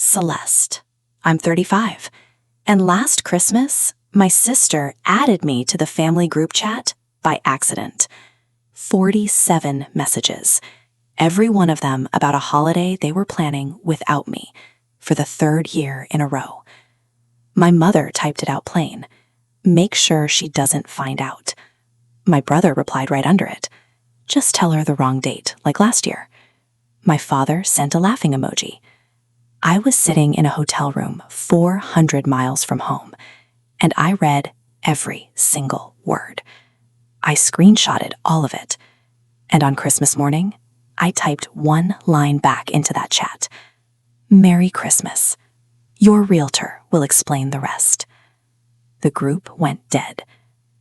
Celeste. I'm 35. And last Christmas, my sister added me to the family group chat by accident. 47 messages, every one of them about a holiday they were planning without me for the third year in a row. My mother typed it out plain. Make sure she doesn't find out. My brother replied right under it. Just tell her the wrong date, like last year. My father sent a laughing emoji. I was sitting in a hotel room 400 miles from home, and I read every single word. I screenshotted all of it, and on Christmas morning, I typed one line back into that chat. Merry Christmas. Your realtor will explain the rest. The group went dead.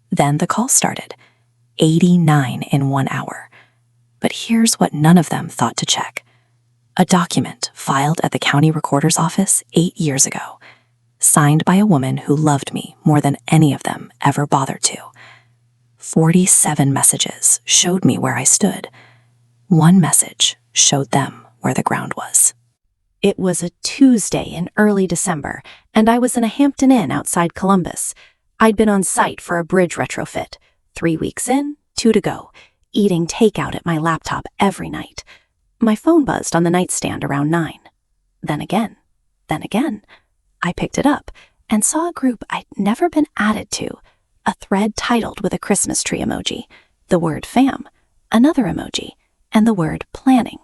Then the call started. 89 in 1 hour. But here's what none of them thought to check. A document filed at the county recorder's office 8 years ago, signed by a woman who loved me more than any of them ever bothered to. 47 messages showed me where I stood. One message showed them where the ground was. It was a Tuesday in early December, and I was in a Hampton Inn outside Columbus. I'd been on site for a bridge retrofit. 3 weeks in, 2 to go, eating takeout at my laptop every night. My phone buzzed on the nightstand around 9. Then again. I picked it up and saw a group I'd never been added to, a thread titled with a Christmas tree emoji, the word fam, another emoji, and the word planning.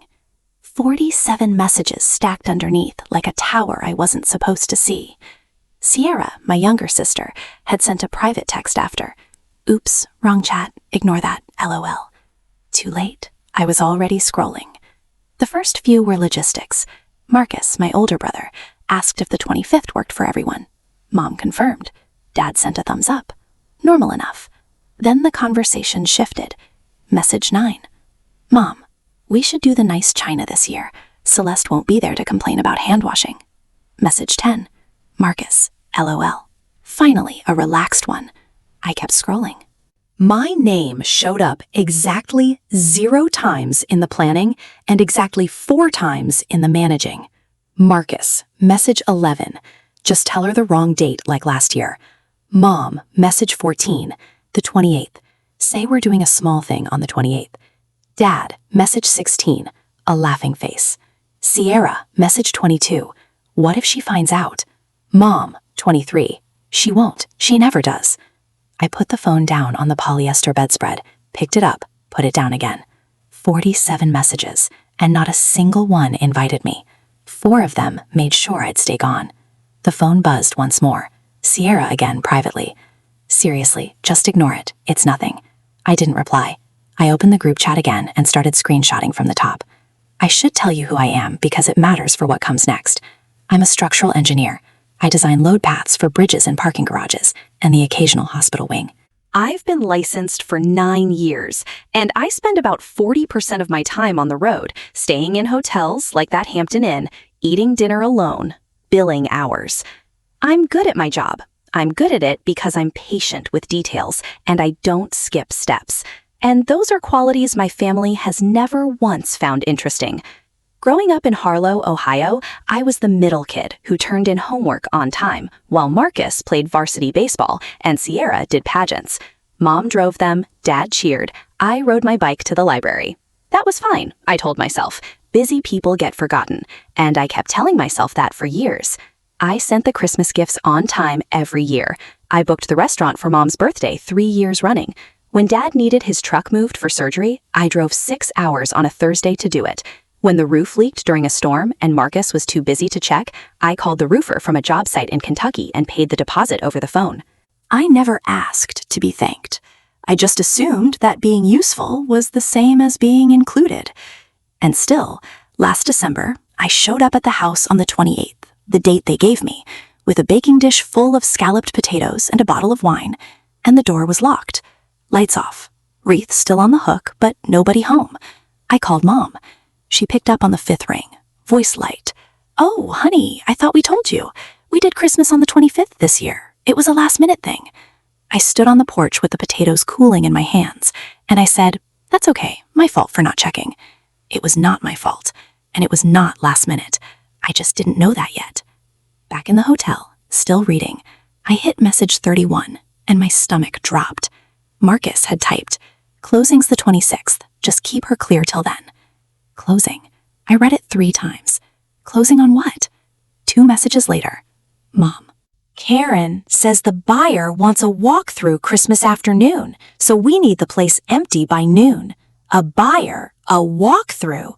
47 messages stacked underneath like a tower I wasn't supposed to see. Sierra, my younger sister, had sent a private text after. Oops, wrong chat, ignore that, LOL. Too late, I was already scrolling. The first few were logistics. Marcus, my older brother, asked if the 25th worked for everyone. Mom confirmed. Dad sent a thumbs up. Normal enough. Then the conversation shifted. Message 9. Mom, we should do the nice china this year. Celeste won't be there to complain about hand washing. Message 10. Marcus, LOL. Finally, a relaxed one. I kept scrolling. My name showed up exactly 0 times in the planning and exactly 4 times in the managing. Marcus, message 11. Just tell her the wrong date like last year. Mom, message 14, the 28th. Say we're doing a small thing on the 28th. Dad, message 16, a laughing face. Sierra, message 22. What if she finds out? Mom, 23. She won't. She never does. I put the phone down on the polyester bedspread, picked it up, put it down again. 47 messages, and not a single one invited me. 4 of them made sure I'd stay gone. The phone buzzed once more. Sierra again privately. Seriously, just ignore it. It's nothing. I didn't reply. I opened the group chat again and started screenshotting from the top. I should tell you who I am because it matters for what comes next. I'm a structural engineer. I design load paths for bridges and parking garages and the occasional hospital wing. I've been licensed for 9 years, and I spend about 40% of my time on the road, staying in hotels like that Hampton Inn, eating dinner alone, billing hours. I'm good at my job. I'm good at it because I'm patient with details, and I don't skip steps. And those are qualities my family has never once found interesting. Growing up in Harlow, Ohio, I was the middle kid who turned in homework on time, while Marcus played varsity baseball and Sierra did pageants. Mom drove them, Dad cheered, I rode my bike to the library. That was fine, I told myself. Busy people get forgotten, and I kept telling myself that for years. I sent the Christmas gifts on time every year. I booked the restaurant for Mom's birthday 3 years running. When Dad needed his truck moved for surgery, I drove 6 hours on a Thursday to do it. When the roof leaked during a storm and Marcus was too busy to check, I called the roofer from a job site in Kentucky and paid the deposit over the phone. I never asked to be thanked. I just assumed that being useful was the same as being included. And still, last December, I showed up at the house on the 28th, the date they gave me, with a baking dish full of scalloped potatoes and a bottle of wine, and the door was locked. Lights off. Wreath still on the hook, but nobody home. I called Mom. She picked up on the 5th ring. Voice light. Oh, honey, I thought we told you. We did Christmas on the 25th this year. It was a last-minute thing. I stood on the porch with the potatoes cooling in my hands, and I said, that's okay, my fault for not checking. It was not my fault, and it was not last minute. I just didn't know that yet. Back in the hotel, still reading, I hit message 31, and my stomach dropped. Marcus had typed, "Closing's the 26th. Just keep her clear till then." Closing. I read it 3 times. Closing on what? 2 messages later. Mom. "Karen says the buyer wants a walkthrough Christmas afternoon, so we need the place empty by noon." A buyer? A walkthrough?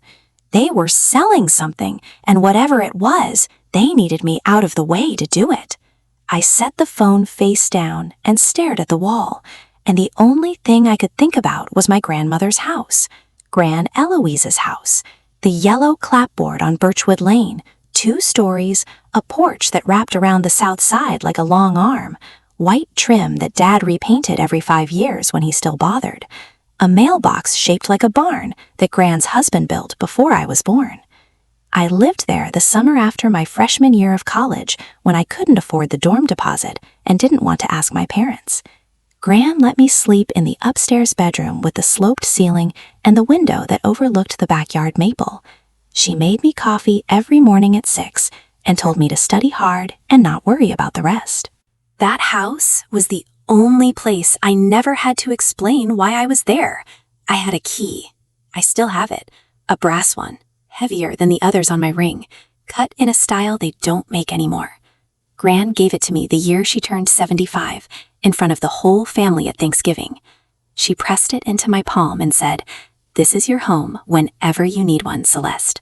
They were selling something, and whatever it was, they needed me out of the way to do it. I set the phone face down and stared at the wall, and the only thing I could think about was my grandmother's house, Gran Eloise's house, the yellow clapboard on Birchwood Lane, 2 stories, a porch that wrapped around the south side like a long arm, white trim that Dad repainted every 5 years when he still bothered, a mailbox shaped like a barn that Gran's husband built before I was born. I lived there the summer after my freshman year of college when I couldn't afford the dorm deposit and didn't want to ask my parents. Gran let me sleep in the upstairs bedroom with the sloped ceiling and the window that overlooked the backyard maple. She made me coffee every morning at 6 and told me to study hard and not worry about the rest. That house was the only place I never had to explain why I was there. I had a key. I still have it, a brass one, heavier than the others on my ring, cut in a style they don't make anymore. Gran gave it to me the year she turned 75, in front of the whole family at Thanksgiving. She pressed it into my palm and said, "This is your home whenever you need one, Celeste."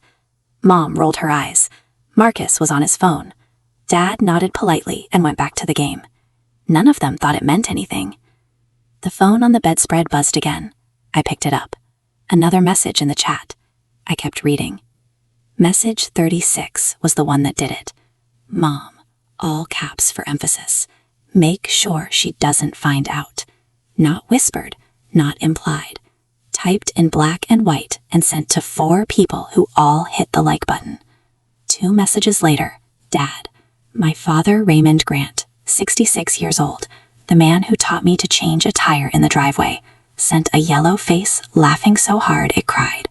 Mom rolled her eyes. Marcus was on his phone. Dad nodded politely and went back to the game. None of them thought it meant anything. The phone on the bedspread buzzed again. I picked it up. Another message in the chat. I kept reading. Message 36 was the one that did it. "Mom," all caps for emphasis. "Make sure she doesn't find out." Not whispered, not implied. Typed in black and white and sent to 4 people who all hit the like button. 2 messages later, Dad. "My father, Raymond Grant, 66 years old, the man who taught me to change a tire in the driveway, sent a yellow face laughing so hard it cried."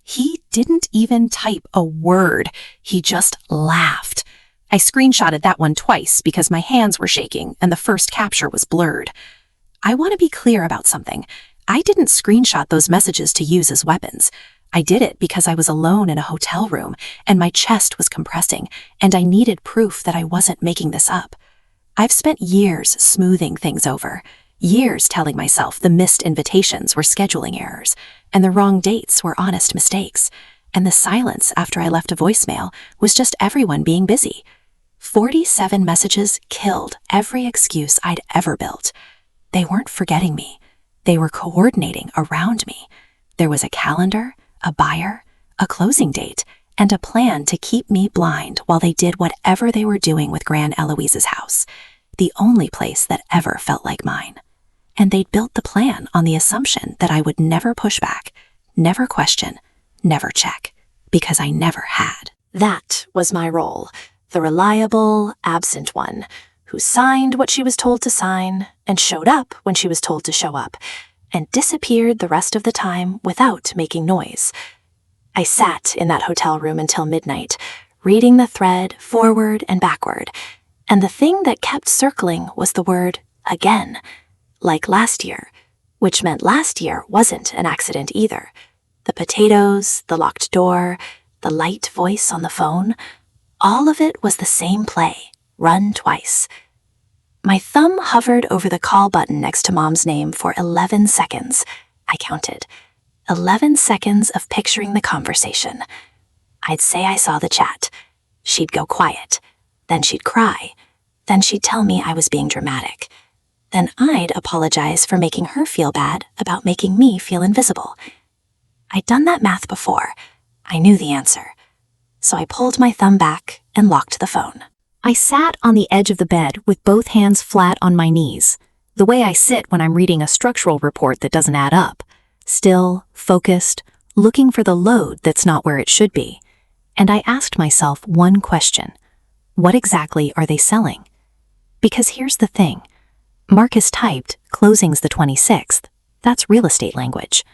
He didn't even type a word. He just laughed. I screenshotted that one twice because my hands were shaking and the first capture was blurred. I want to be clear about something. I didn't screenshot those messages to use as weapons. I did it because I was alone in a hotel room and my chest was compressing and I needed proof that I wasn't making this up. I've spent years smoothing things over, years telling myself the missed invitations were scheduling errors and the wrong dates were honest mistakes, and the silence after I left a voicemail was just everyone being busy. 47 messages killed every excuse I'd ever built. They weren't forgetting me. They were coordinating around me. There was a calendar, a buyer, a closing date, and a plan to keep me blind while they did whatever they were doing with Gran Eloise's house, the only place that ever felt like mine. And they'd built the plan on the assumption that I would never push back, never question, never check, because I never had. That was my role, the reliable, absent one, who signed what she was told to sign and showed up when she was told to show up, and disappeared the rest of the time without making noise. I sat in that hotel room until midnight, reading the thread forward and backward, and the thing that kept circling was the word again, like last year, which meant last year wasn't an accident either. The potatoes, the locked door, the light voice on the phone, all of it was the same play, run twice. My thumb hovered over the call button next to Mom's name for 11 seconds. I counted. 11 seconds of picturing the conversation. I'd say I saw the chat. She'd go quiet. Then she'd cry. Then she'd tell me I was being dramatic. Then I'd apologize for making her feel bad about making me feel invisible. I'd done that math before. I knew the answer. So I pulled my thumb back and locked the phone. I sat on the edge of the bed with both hands flat on my knees, the way I sit when I'm reading a structural report that doesn't add up. Still, focused, looking for the load that's not where it should be. And I asked myself one question. What exactly are they selling? Because here's the thing. Marcus typed, "Closing's the 26th. That's real estate language.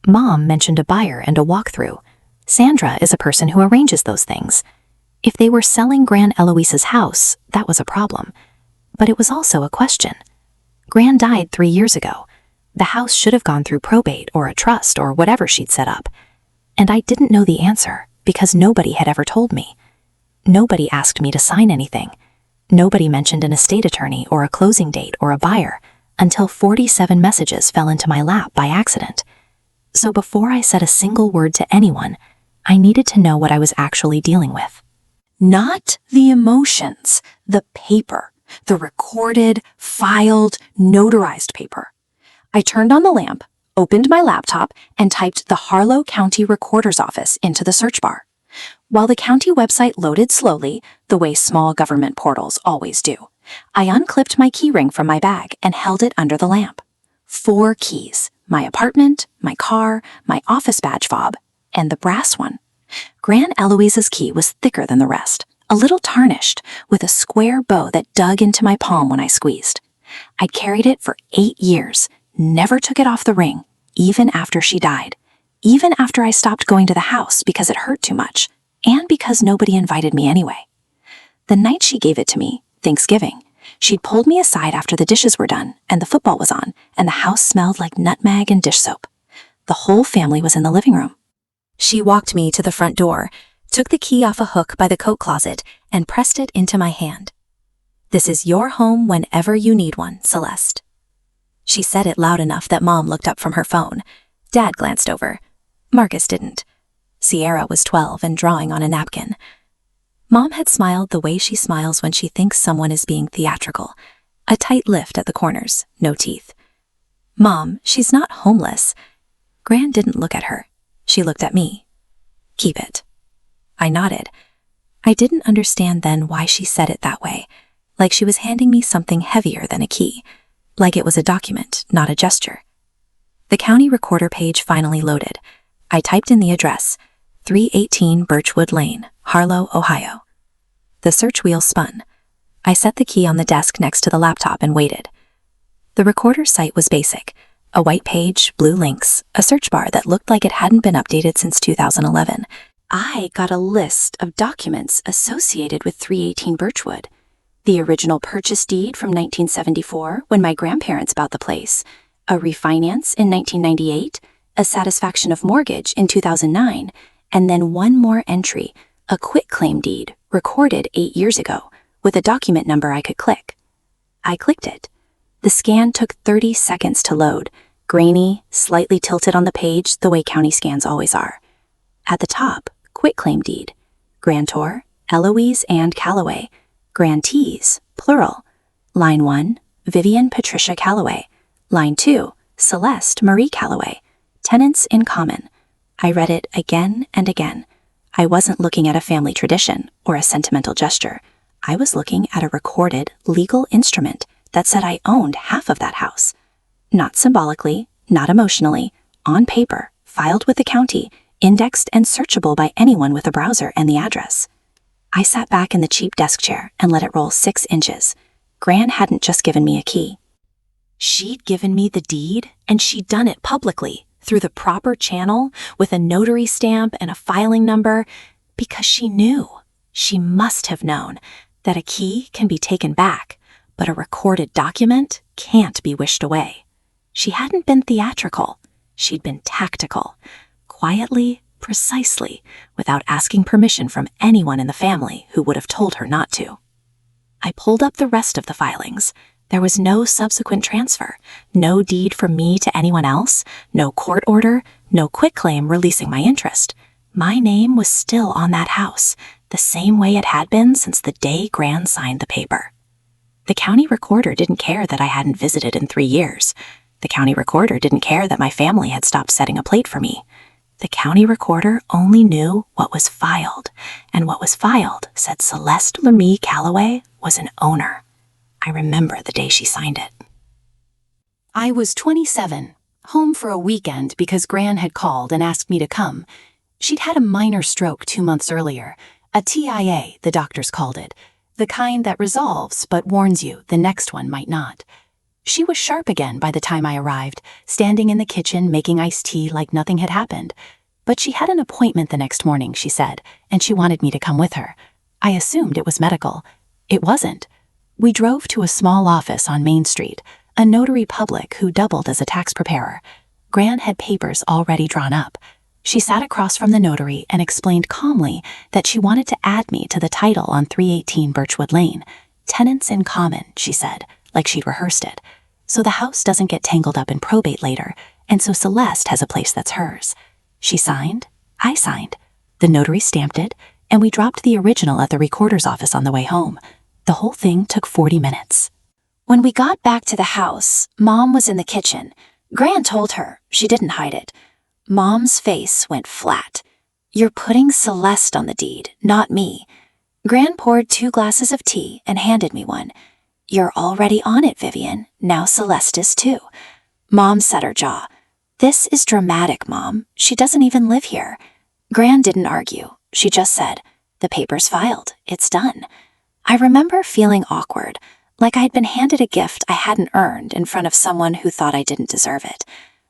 Mom mentioned a buyer and a walkthrough. Sandra is a person who arranges those things. If they were selling Gran Eloise's house, that was a problem. But it was also a question. Gran died 3 years ago. The house should have gone through probate or a trust or whatever she'd set up. And I didn't know the answer because nobody had ever told me. Nobody asked me to sign anything. Nobody mentioned an estate attorney or a closing date or a buyer until 47 messages fell into my lap by accident. So before I said a single word to anyone, I needed to know what I was actually dealing with. Not the emotions, the paper, the recorded, filed, notarized paper. I turned on the lamp, opened my laptop, and typed the Harlow County Recorder's Office into the search bar. While the county website loaded slowly, the way small government portals always do, I unclipped my keyring from my bag and held it under the lamp. 4 keys: my apartment, my car, my office badge fob, and the brass one. Gran Eloise's key was thicker than the rest, a little tarnished, with a square bow that dug into my palm when I squeezed. I'd carried it for 8 years, never took it off the ring, even after she died, even after I stopped going to the house because it hurt too much, and because nobody invited me anyway. The night she gave it to me, Thanksgiving, she'd pulled me aside after the dishes were done and the football was on and the house smelled like nutmeg and dish soap. The whole family was in the living room. She walked me to the front door, took the key off a hook by the coat closet, and pressed it into my hand. "This is your home whenever you need one, Celeste." She said it loud enough that Mom looked up from her phone. Dad glanced over. Marcus didn't. Sierra was 12 and drawing on a napkin. Mom had smiled the way she smiles when she thinks someone is being theatrical. A tight lift at the corners, no teeth. "Mom, she's not homeless." Gran didn't look at her. She looked at me. "Keep it." I nodded. I didn't understand then why she said it that way, like she was handing me something heavier than a key, like it was a document, not a gesture. The county recorder page finally loaded. I typed in the address, 318 Birchwood Lane, Harlow, Ohio. The search wheel spun. I set the key on the desk next to the laptop and waited. The recorder's site was basic. A white page, blue links, a search bar that looked like it hadn't been updated since 2011. I got a list of documents associated with 318 Birchwood. The original purchase deed from 1974 when my grandparents bought the place, a refinance in 1998, a satisfaction of mortgage in 2009, and then one more entry, a quitclaim deed recorded 8 years ago with a document number I could click. I clicked it. The scan took 30 seconds to load, grainy, slightly tilted on the page the way county scans always are. At the top, quitclaim deed, grantor, Eloise and Calloway, grantees, plural. Line 1, Vivian Patricia Calloway. Line 2, Celeste Marie Calloway. Tenants in common. I read it again and again. I wasn't looking at a family tradition or a sentimental gesture. I was looking at a recorded legal instrument that said I owned half of that house. Not symbolically, not emotionally, on paper, filed with the county, indexed and searchable by anyone with a browser and the address. I sat back in the cheap desk chair and let it roll 6 inches. Gran hadn't just given me a key. She'd given me the deed, and she'd done it publicly, through the proper channel, with a notary stamp and a filing number, because she knew, she must have known, that a key can be taken back, but a recorded document can't be wished away. She hadn't been theatrical. She'd been tactical, quietly, precisely, without asking permission from anyone in the family who would have told her not to. I pulled up the rest of the filings. There was no subsequent transfer, no deed from me to anyone else, no court order, no quitclaim releasing my interest. My name was still on that house, the same way it had been since the day Gran signed the paper. The county recorder didn't care that I hadn't visited in 3 years. The county recorder didn't care that my family had stopped setting a plate for me. The county recorder only knew what was filed, and what was filed said Celeste Marie Calloway was an owner. I remember the day she signed it. I was 27, home for a weekend because Gran had called and asked me to come. She'd had a minor stroke 2 months earlier, a TIA, the doctors called it, the kind that resolves but warns you the next one might not. She was sharp again by the time I arrived, standing in the kitchen making iced tea like nothing had happened. But she had an appointment the next morning, she said, and she wanted me to come with her. I assumed it was medical. It wasn't. We drove to a small office on Main Street, a notary public who doubled as a tax preparer. Gran had papers already drawn up. She sat across from the notary and explained calmly that she wanted to add me to the title on 318 Birchwood Lane. Tenants in common, she said, like she'd rehearsed it. So the house doesn't get tangled up in probate later, and so Celeste has a place that's hers. She signed, I signed. The notary stamped it, and we dropped the original at the recorder's office on the way home. The whole thing took 40 minutes. When we got back to the house, Mom was in the kitchen. Gran told her. She didn't hide it. Mom's face went flat. "You're putting Celeste on the deed, not me." Gran poured 2 glasses of tea and handed me one. "You're already on it, Vivian. Now Celeste is too." Mom set her jaw. "This is dramatic, Mom. She doesn't even live here." Gran didn't argue. She just said, "The paper's filed. It's done." I remember feeling awkward, like I'd been handed a gift I hadn't earned in front of someone who thought I didn't deserve it.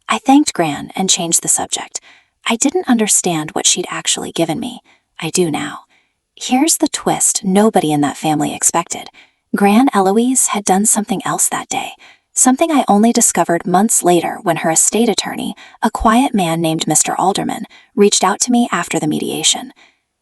I thanked Gran and changed the subject. I didn't understand what she'd actually given me. I do now. Here's the twist nobody in that family expected. Gran Eloise had done something else that day, something I only discovered months later when her estate attorney, a quiet man named Mr. Alderman, reached out to me after the mediation.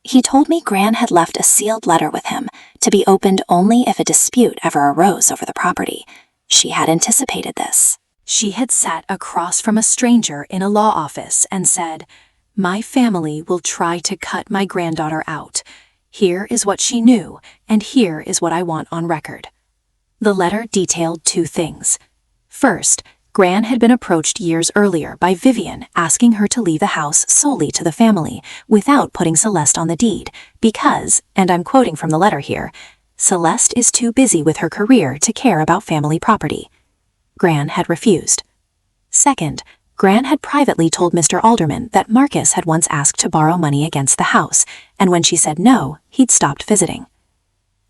He told me Gran had left a sealed letter with him to be opened only if a dispute ever arose over the property. She had anticipated this. She had sat across from a stranger in a law office and said, "My family will try to cut my granddaughter out. Here is what she knew, and here is what I want on record." The letter detailed 2 things. First, Gran had been approached years earlier by Vivian asking her to leave the house solely to the family without putting Celeste on the deed because, and I'm quoting from the letter here, "Celeste is too busy with her career to care about family property." Gran had refused. Second, Gran had privately told Mr. Alderman that Marcus had once asked to borrow money against the house, and when she said no, he'd stopped visiting.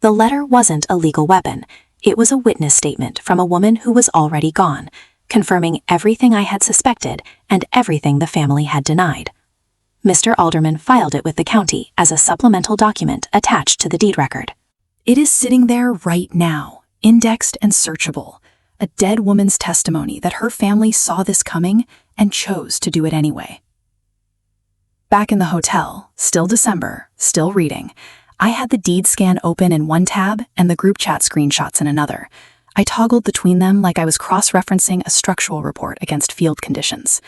The letter wasn't a legal weapon. It was a witness statement from a woman who was already gone, confirming everything I had suspected and everything the family had denied. Mr. Alderman filed it with the county as a supplemental document attached to the deed record. It is sitting there right now, indexed and searchable. A dead woman's testimony that her family saw this coming and chose to do it anyway. Back in the hotel, still December, still reading, I had the deed scan open in one tab and the group chat screenshots in another. I toggled between them like I was cross-referencing a structural report against field conditions.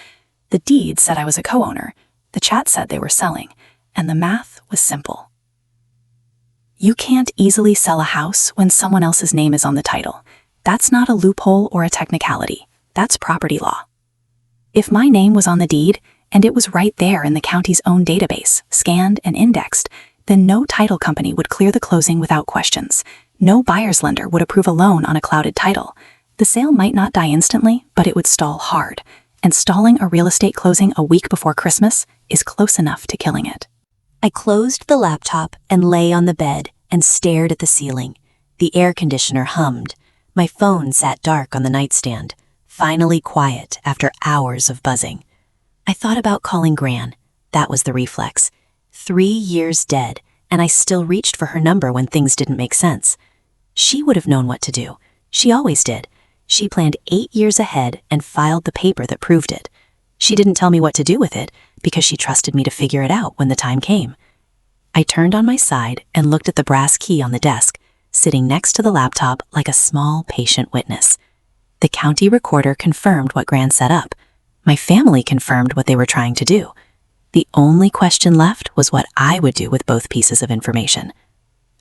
The deed said I was a co-owner, the chat said they were selling, and the math was simple. You can't easily sell a house when someone else's name is on the title. That's not a loophole or a technicality. That's property law. If my name was on the deed, and it was right there in the county's own database, scanned and indexed, then no title company would clear the closing without questions. No buyer's lender would approve a loan on a clouded title. The sale might not die instantly, but it would stall hard. And stalling a real estate closing a week before Christmas is close enough to killing it. I closed the laptop and lay on the bed and stared at the ceiling. The air conditioner hummed. My phone sat dark on the nightstand, finally quiet after hours of buzzing. I thought about calling Gran. That was the reflex. 3 years dead, and I still reached for her number when things didn't make sense. She would have known what to do. She always did. She planned 8 years ahead and filed the paper that proved it. She didn't tell me what to do with it because she trusted me to figure it out when the time came. I turned on my side and looked at the brass key on the desk, sitting next to the laptop like a small, patient witness. The county recorder confirmed what Gran set up. My family confirmed what they were trying to do. The only question left was what I would do with both pieces of information.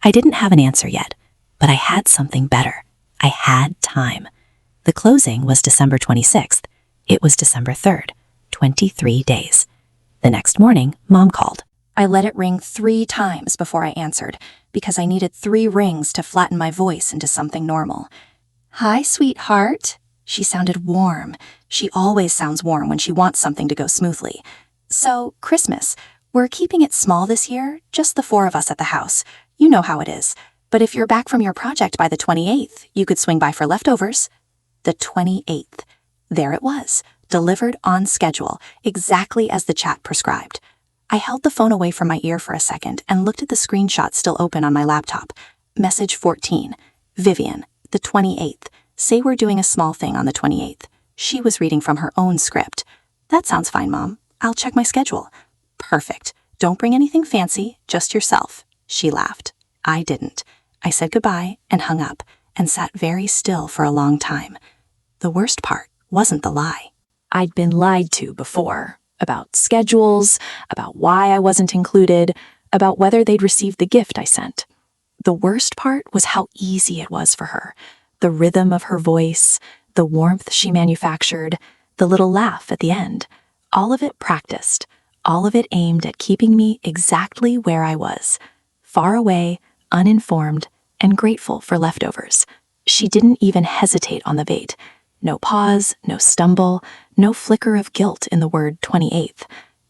I didn't have an answer yet, but I had something better. I had time. The closing was December 26th. It was December 3rd, 23 days. The next morning, Mom called. I let it ring 3 times before I answered, because I needed 3 rings to flatten my voice into something normal. "Hi, sweetheart." She sounded warm. She always sounds warm when she wants something to go smoothly. "So, Christmas. We're keeping it small this year, just the 4 of us at the house. You know how it is. But if you're back from your project by the 28th, you could swing by for leftovers." The 28th. There it was, delivered on schedule, exactly as the chat prescribed. I held the phone away from my ear for a second and looked at the screenshot still open on my laptop. Message 14. Vivian, the 28th. Say we're doing a small thing on the 28th. She was reading from her own script. That sounds fine, Mom. I'll check my schedule. Perfect. Don't bring anything fancy, just yourself. She laughed. I didn't. I said goodbye and hung up and sat very still for a long time. The worst part wasn't the lie. I'd been lied to before, about schedules, about why I wasn't included, about whether they'd received the gift I sent. The worst part was how easy it was for her. The rhythm of her voice, the warmth she manufactured, the little laugh at the end. All of it practiced, all of it aimed at keeping me exactly where I was, far away, uninformed, and grateful for leftovers. She didn't even hesitate on the bait. No pause, no stumble, no flicker of guilt in the word 28th.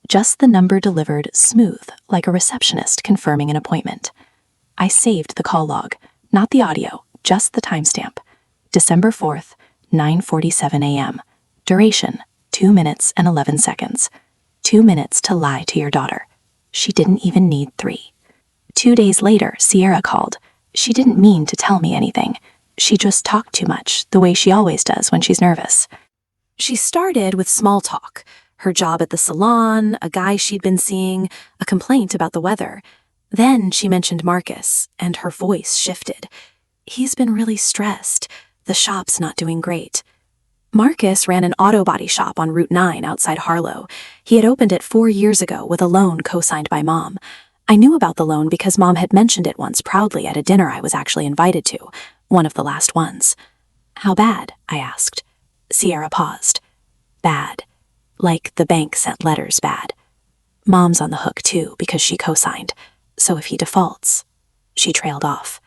Just the number delivered smooth, like a receptionist confirming an appointment. I saved the call log, not the audio, just the timestamp. December 4th, 9:47 a.m. Duration, 2 minutes and 11 seconds. 2 minutes to lie to your daughter. She didn't even need 3. 2 days later, Sierra called. She didn't mean to tell me anything. She just talked too much, the way she always does when she's nervous. She started with small talk. Her job at the salon, a guy she'd been seeing, a complaint about the weather. Then she mentioned Marcus, and her voice shifted. He's been really stressed. The shop's not doing great. Marcus ran an auto body shop on Route 9 outside Harlow. He had opened it 4 years ago with a loan co-signed by Mom. I knew about the loan because Mom had mentioned it once proudly at a dinner I was actually invited to, one of the last ones. How bad? I asked. Sierra paused. Bad. Like the bank sent letters bad. Mom's on the hook too because she co-signed. So if he defaults... She trailed off.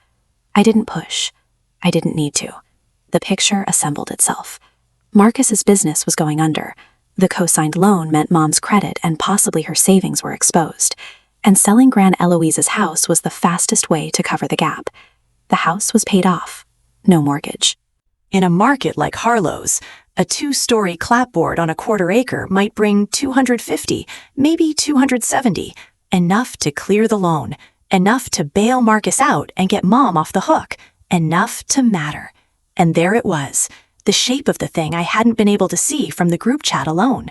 I didn't push. I didn't need to. The picture assembled itself. Marcus's business was going under. The co-signed loan meant Mom's credit and possibly her savings were exposed. And selling Gran Eloise's house was the fastest way to cover the gap. The house was paid off. No mortgage. In a market like Harlow's, a 2-story clapboard on a quarter acre might bring $250, maybe $270, enough to clear the loan, enough to bail Marcus out and get Mom off the hook, enough to matter. And there it was, the shape of the thing I hadn't been able to see from the group chat alone.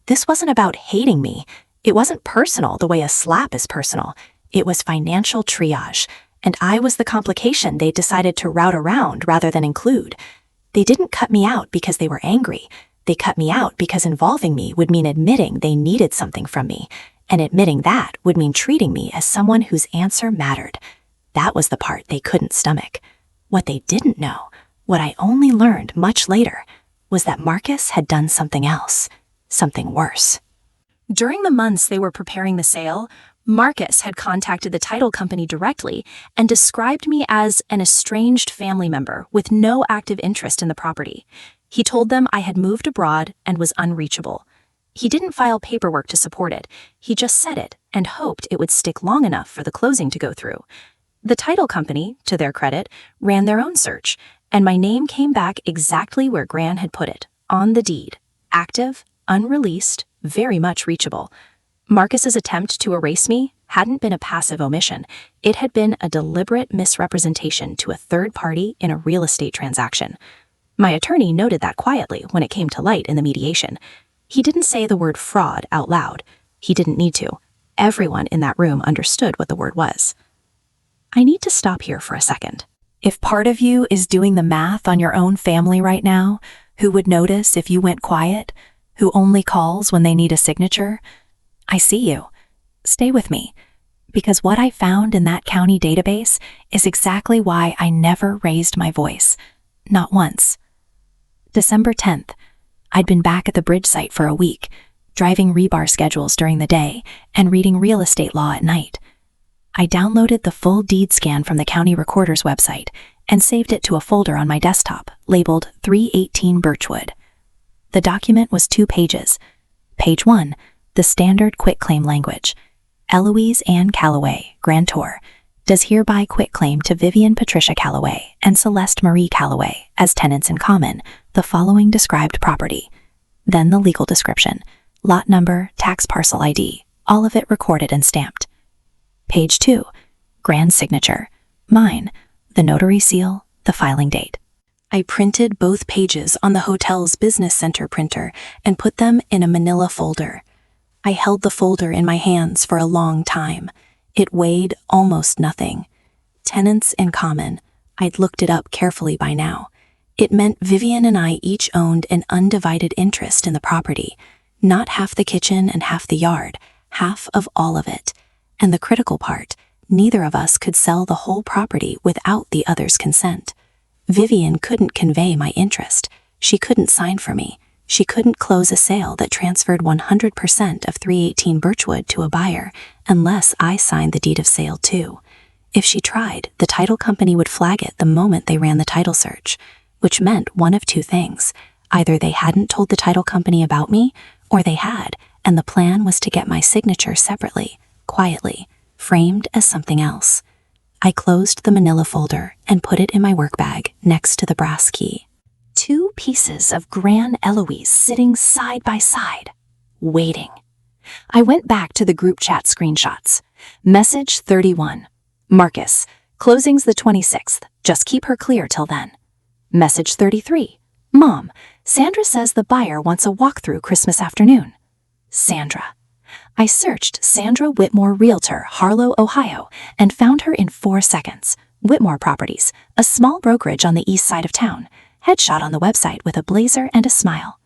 This wasn't about hating me. It wasn't personal the way a slap is personal. It was financial triage, and I was the complication they decided to route around rather than include. They didn't cut me out because they were angry. They cut me out because involving me would mean admitting they needed something from me, and admitting that would mean treating me as someone whose answer mattered. That was the part they couldn't stomach. What they didn't know, what I only learned much later, was that Marcus had done something else, something worse. During the months they were preparing the sale, Marcus had contacted the title company directly and described me as an estranged family member with no active interest in the property. He told them I had moved abroad and was unreachable. He didn't file paperwork to support it. He just said it and hoped it would stick long enough for the closing to go through. The title company, to their credit, ran their own search, and my name came back exactly where Gran had put it, on the deed. Active, unreleased, very much reachable. Marcus's attempt to erase me hadn't been a passive omission. It had been a deliberate misrepresentation to a third party in a real estate transaction. My attorney noted that quietly when it came to light in the mediation. He didn't say the word fraud out loud. He didn't need to. Everyone in that room understood what the word was. I need to stop here for a second. If part of you is doing the math on your own family right now, who would notice if you went quiet, who only calls when they need a signature, I see you. Stay with me, because what I found in that county database is exactly why I never raised my voice. Not once. December 10th. I'd been back at the bridge site for a week, driving rebar schedules during the day and reading real estate law at night. I downloaded the full deed scan from the county recorder's website and saved it to a folder on my desktop labeled 318 Birchwood. The document was 2 pages. Page 1, the standard quitclaim language. Eloise Ann Calloway, grantor, does hereby quitclaim to Vivian Patricia Calloway and Celeste Marie Calloway as tenants in common the following described property. Then the legal description: lot number, tax parcel ID, all of it recorded and stamped. Page 2, grand signature, mine, the notary seal, the filing date. I printed both pages on the hotel's business center printer and put them in a manila folder. I held the folder in my hands for a long time. It weighed almost nothing. Tenants in common. I'd looked it up carefully by now. It meant Vivian and I each owned an undivided interest in the property. Not half the kitchen and half the yard, half of all of it. And the critical part, neither of us could sell the whole property without the other's consent. Vivian couldn't convey my interest. She couldn't sign for me. She couldn't close a sale that transferred 100% of 318 Birchwood to a buyer unless I signed the deed of sale too. If she tried, the title company would flag it the moment they ran the title search, which meant one of two things. Either they hadn't told the title company about me, or they had, and the plan was to get my signature separately, quietly, framed as something else. I closed the manila folder and put it in my work bag next to the brass key. 2 pieces of Grand Eloise sitting side by side, waiting. I went back to the group chat screenshots. Message 31. Marcus, closing's the 26th. Just keep her clear till then. Message 33. Mom, Sandra says the buyer wants a walkthrough Christmas afternoon. Sandra. I searched Sandra Whitmore Realtor, Harlow, Ohio, and found her in 4 seconds. Whitmore Properties, a small brokerage on the east side of town. Headshot on the website with a blazer and a smile.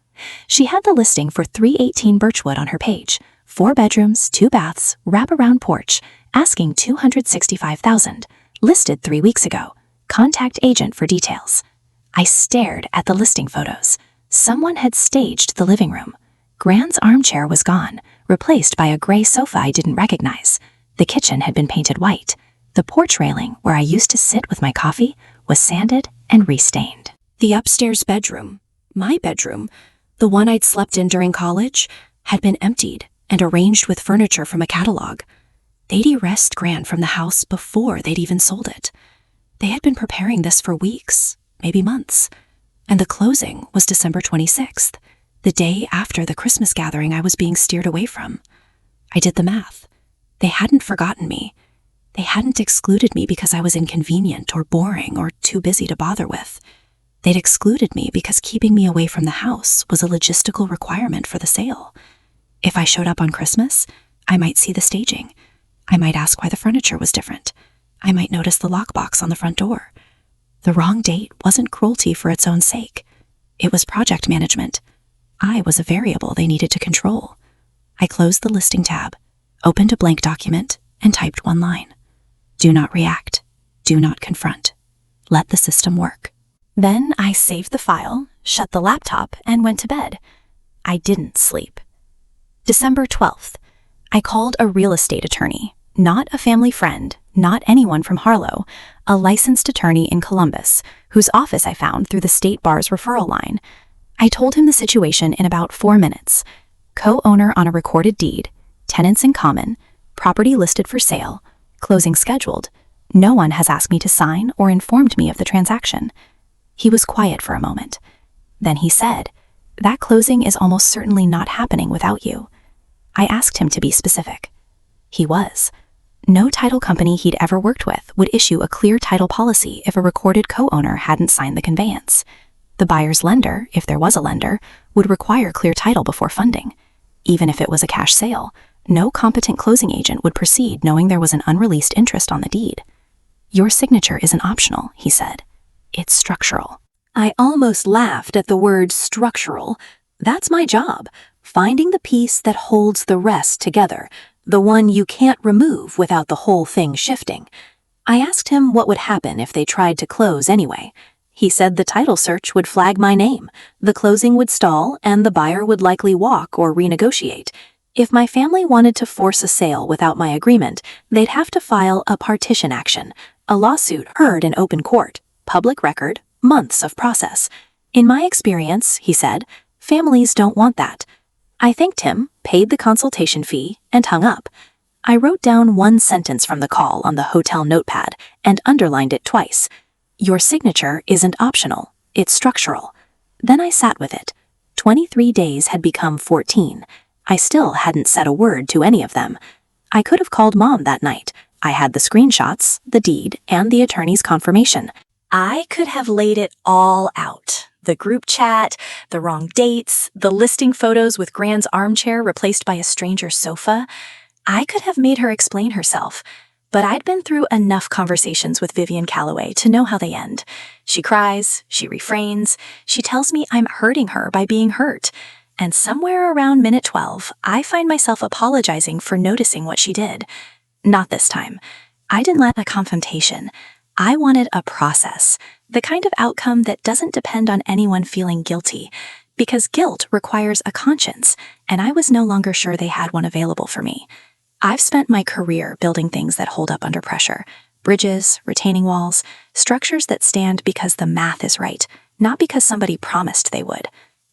She had the listing for 318 Birchwood on her page. 4 bedrooms, 2 baths, wraparound porch, asking $265,000. Listed 3 weeks ago. Contact agent for details. I stared at the listing photos. Someone had staged the living room. Grand's armchair was gone, replaced by a gray sofa I didn't recognize. The kitchen had been painted white. The porch railing, where I used to sit with my coffee, was sanded and restained. The upstairs bedroom, my bedroom, the one I'd slept in during college, had been emptied and arranged with furniture from a catalog. They'd erased Grand from the house before they'd even sold it. They had been preparing this for weeks, maybe months. And the closing was December 26th, the day after the Christmas gathering I was being steered away from. I did the math. They hadn't forgotten me. They hadn't excluded me because I was inconvenient or boring or too busy to bother with. They'd excluded me because keeping me away from the house was a logistical requirement for the sale. If I showed up on Christmas, I might see the staging. I might ask why the furniture was different. I might notice the lockbox on the front door. The wrong date wasn't cruelty for its own sake. It was project management. I was a variable they needed to control. I closed the listing tab, opened a blank document, and typed 1 line. Do not react. Do not confront. Let the system work. Then I saved the file, shut the laptop, and went to bed. I didn't sleep. December 12th. I called a real estate attorney, not a family friend, not anyone from Harlow, a licensed attorney in Columbus, whose office I found through the state bar's referral line. I told him the situation in about 4 minutes. Co-owner on a recorded deed, tenants in common, property listed for sale, closing scheduled. No one has asked me to sign or informed me of the transaction. He was quiet for a moment. Then he said, "That closing is almost certainly not happening without you." I asked him to be specific. He was. No title company he'd ever worked with would issue a clear title policy if a recorded co-owner hadn't signed the conveyance. The buyer's lender, if there was a lender, would require clear title before funding. Even if it was a cash sale, no competent closing agent would proceed knowing there was an unreleased interest on the deed. "Your signature isn't optional," he said. "It's structural." I almost laughed at the word structural. That's my job, finding the piece that holds the rest together, the one you can't remove without the whole thing shifting. I asked him what would happen if they tried to close anyway. He said the title search would flag my name, the closing would stall, and the buyer would likely walk or renegotiate. If my family wanted to force a sale without my agreement, they'd have to file a partition action, a lawsuit heard in open court, public record, months of process. In my experience, he said, families don't want that. I thanked him, paid the consultation fee, and hung up. I wrote down one sentence from the call on the hotel notepad and underlined it twice. Your signature isn't optional, it's structural. Then I sat with it. 23 days had become 14. I still hadn't said a word to any of them. I could have called Mom that night. I had the screenshots, the deed, and the attorney's confirmation. I could have laid it all out. The group chat, the wrong dates, the listing photos with Gran's armchair replaced by a stranger's sofa. I could have made her explain herself. But I'd been through enough conversations with Vivian Calloway to know how they end. She cries, she refrains, she tells me I'm hurting her by being hurt. And somewhere around minute 12, I find myself apologizing for noticing what she did. Not this time. I didn't want a confrontation. I wanted a process, the kind of outcome that doesn't depend on anyone feeling guilty, because guilt requires a conscience, and I was no longer sure they had one available for me. I've spent my career building things that hold up under pressure. Bridges, retaining walls, structures that stand because the math is right, not because somebody promised they would.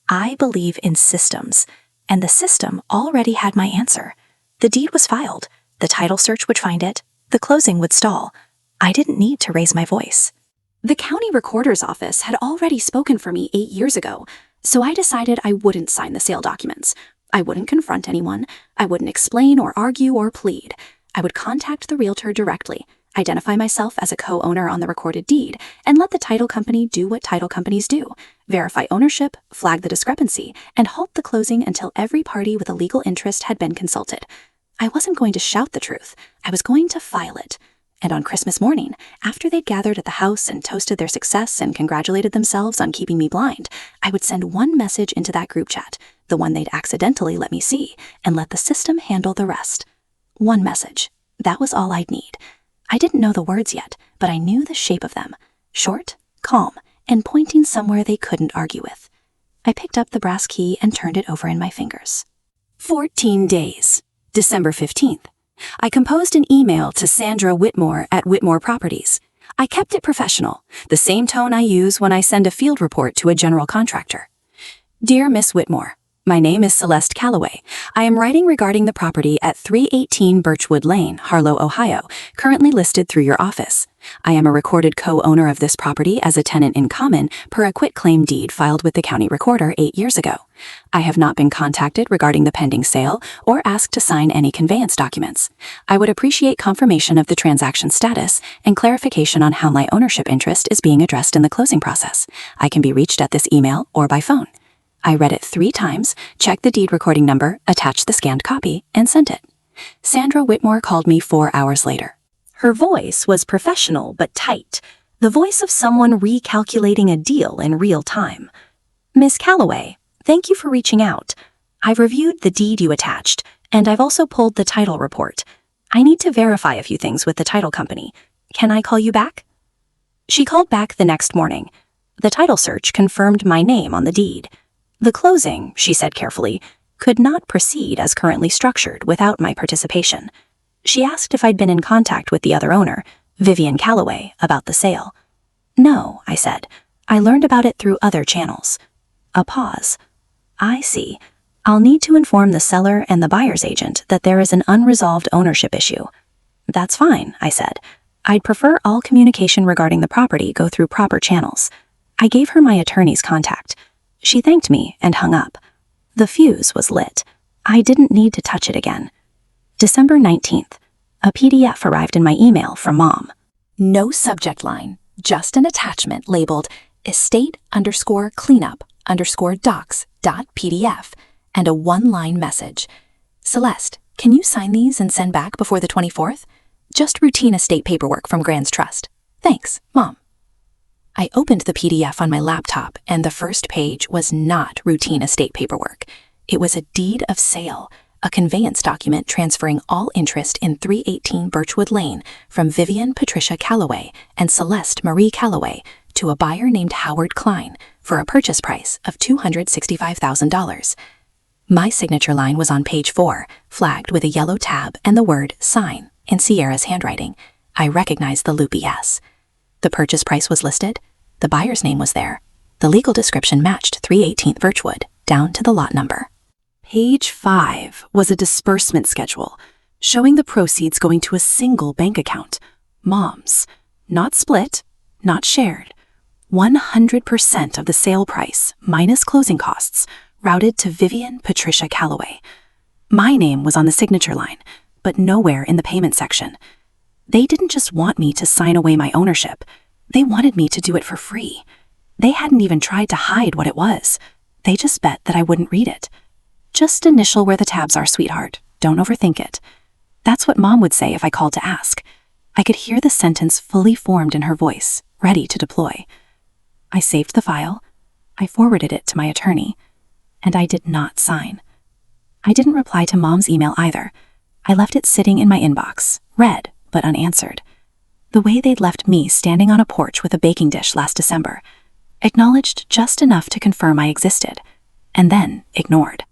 I believe in systems, and the system already had my answer. The deed was filed, the title search would find it, the closing would stall. I didn't need to raise my voice. The county recorder's office had already spoken for me 8 years ago, so I decided I wouldn't sign the sale documents. I wouldn't confront anyone. I wouldn't explain or argue or plead. I would contact the realtor directly, identify myself as a co-owner on the recorded deed, and let the title company do what title companies do: verify ownership, flag the discrepancy, and halt the closing until every party with a legal interest had been consulted. I wasn't going to shout the truth. I was going to file it. And on Christmas morning, after they'd gathered at the house and toasted their success and congratulated themselves on keeping me blind, I would send one message into that group chat, the one they'd accidentally let me see, and let the system handle the rest. One message. That was all I'd need. I didn't know the words yet, but I knew the shape of them. Short, calm, and pointing somewhere they couldn't argue with. I picked up the brass key and turned it over in my fingers. 14 days. December 15th. I composed an email to Sandra Whitmore at Whitmore Properties. I kept it professional, the same tone I use when I send a field report to a general contractor. Dear Miss Whitmore, my name is Celeste Calloway. I am writing regarding the property at 318 Birchwood Lane, Harlow, Ohio, currently listed through your office. I am a recorded co-owner of this property as a tenant in common per a quitclaim deed filed with the county recorder 8 years ago. I have not been contacted regarding the pending sale or asked to sign any conveyance documents. I would appreciate confirmation of the transaction status and clarification on how my ownership interest is being addressed in the closing process. I can be reached at this email or by phone. I read it 3 times, checked the deed recording number, attached the scanned copy, and sent it. Sandra Whitmore called me 4 hours later. Her voice was professional but tight, the voice of someone recalculating a deal in real time. Miss Calloway, thank you for reaching out. I've reviewed the deed you attached, and I've also pulled the title report. I need to verify a few things with the title company. Can I call you back? She called back the next morning. The title search confirmed my name on the deed. The closing, she said carefully, could not proceed as currently structured without my participation. She asked if I'd been in contact with the other owner, Vivian Calloway, about the sale. No, I said. I learned about it through other channels. A pause. I see. I'll need to inform the seller and the buyer's agent that there is an unresolved ownership issue. That's fine, I said. I'd prefer all communication regarding the property go through proper channels. I gave her my attorney's contact. She thanked me and hung up. The fuse was lit. I didn't need to touch it again. December 19th. A PDF arrived in my email from Mom. No subject line, just an attachment labeled estate_cleanup_docs.pdf and a 1-line message. Celeste, can you sign these and send back before the 24th? Just routine estate paperwork from Gran's Trust. Thanks, Mom. I opened the PDF on my laptop, and the first page was not routine estate paperwork. It was a deed of sale, a conveyance document transferring all interest in 318 Birchwood Lane from Vivian Patricia Calloway and Celeste Marie Calloway to a buyer named Howard Klein for a purchase price of $265,000. My signature line was on page 4, flagged with a yellow tab and the word sign in Sierra's handwriting. I recognized the loopy S. The purchase price was listed. The buyer's name was there. The legal description matched 318th Birchwood, down to the lot number. Page 5 was a disbursement schedule, showing the proceeds going to a single bank account, Mom's. Not split, not shared. 100% of the sale price, minus closing costs, routed to Vivian Patricia Calloway. My name was on the signature line, but nowhere in the payment section. They didn't just want me to sign away my ownership. They wanted me to do it for free. They hadn't even tried to hide what it was. They just bet that I wouldn't read it. Just initial where the tabs are, sweetheart. Don't overthink it. That's what Mom would say if I called to ask. I could hear the sentence fully formed in her voice, ready to deploy. I saved the file. I forwarded it to my attorney. And I did not sign. I didn't reply to Mom's email either. I left it sitting in my inbox, read but unanswered. The way they'd left me standing on a porch with a baking dish last December, acknowledged just enough to confirm I existed, and then ignored.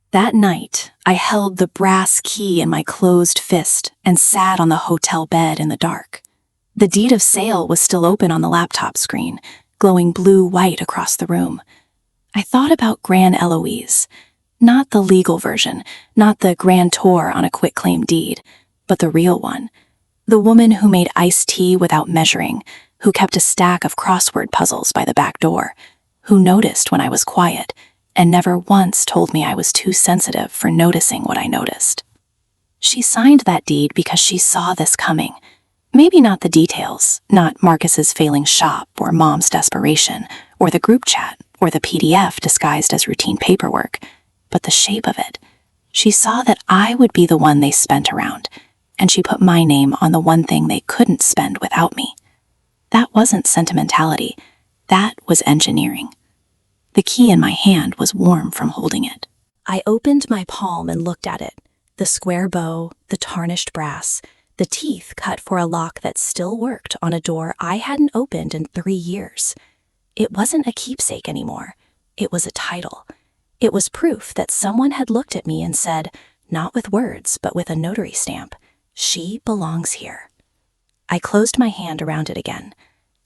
That night, I held the brass key in my closed fist and sat on the hotel bed in the dark. The deed of sale was still open on the laptop screen, glowing blue-white across the room. I thought about Gran Eloise, not the legal version, not the grantor on a quitclaim deed, but the real one. The woman who made iced tea without measuring, who kept a stack of crossword puzzles by the back door, who noticed when I was quiet, and never once told me I was too sensitive for noticing what I noticed. She signed that deed because she saw this coming. Maybe not the details, not Marcus's failing shop or Mom's desperation, or the group chat, or the PDF disguised as routine paperwork, but the shape of it. She saw that I would be the one they spent around, and she put my name on the one thing they couldn't spend without me. That wasn't sentimentality. That was engineering. The key in my hand was warm from holding it. I opened my palm and looked at it. The square bow, the tarnished brass, the teeth cut for a lock that still worked on a door I hadn't opened in 3 years. It wasn't a keepsake anymore. It was a title. It was proof that someone had looked at me and said, not with words, but with a notary stamp, "She belongs here." I closed my hand around it again.